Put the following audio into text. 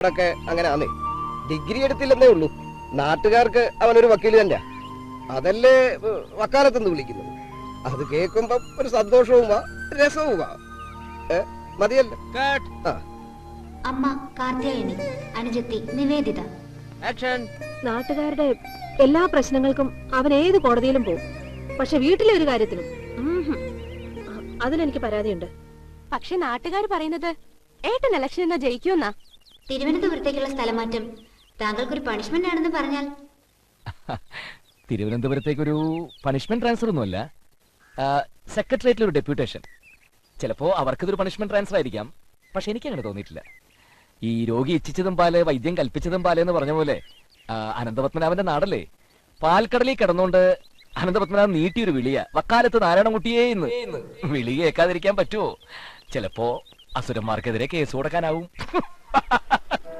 ൊക്കെ അങ്ങനെ ആന്നേ. ഡിഗ്രി എടുത്തില്ലെന്നേ ഉള്ളൂ. നാട്ടുകാർക്ക് അവനൊരു വക്കീല് തന്നെ. അതല്ലേ വക്കാലത്തെന്ന് വിളിക്കുന്നത്. അത് കേൾക്കുമ്പോ ഒരു സന്തോഷവുമാ രസവുമാ. മതിയല്ലോ. അമ്മ കാർത്യായനി, അനുജത്തി നിവേദിത. നാട്ടുകാരുടെ എല്ലാ പ്രശ്നങ്ങൾക്കും അവൻ ഏത് കോടതിയിലും പോകും. പക്ഷെ വീട്ടിലെ ഒരു കാര്യത്തിലും അതിലെനിക്ക് പരാതിയുണ്ട്. പക്ഷെ നാട്ടുകാർ പറയുന്നത് ഏട്ടൻ ഇലക്ഷൻ എന്നാ ജയിക്കുമെന്നാ. തിരുവനന്തപുരത്തേക്കുള്ള സ്ഥലമാറ്റം താങ്കൾക്കൊരു പണിഷ്മെന്റ് ആണെന്ന് പറഞ്ഞാൽ? തിരുവനന്തപുരത്തേക്കൊരു പണിഷ്മെന്റ് ട്രാൻസ്ഫർ ഒന്നുമല്ല, സെക്രട്ടേറിയറ്റിലൊരു ഡെപ്യൂട്ടേഷൻ. ചിലപ്പോ അവർക്കിതൊരു പണിഷ്മെന്റ് ട്രാൻസ്ഫർ ആയിരിക്കാം. പക്ഷെ എനിക്ക് അങ്ങനെ തോന്നിയിട്ടില്ല. ഈ രോഗി ഇച്ഛിച്ചതും പാല് വൈദ്യം കൽപ്പിച്ചതും പാല് എന്ന് പറഞ്ഞ പോലെ അനന്തപത്മനാഭന്റെ നാടല്ലേ. പാൽക്കടലിൽ കിടന്നുകൊണ്ട് അനന്തപത്മനാഭൻ നീട്ടിയൊരു വിളിയ വക്കാലത്ത് നാരായണൻകുട്ടിയേ ഇന്ന്. വിളി കേൾക്കാതിരിക്കാൻ പറ്റുമോ? ചിലപ്പോ അസുരന്മാർക്കെതിരെ കേസ് കൊടുക്കാനാവും.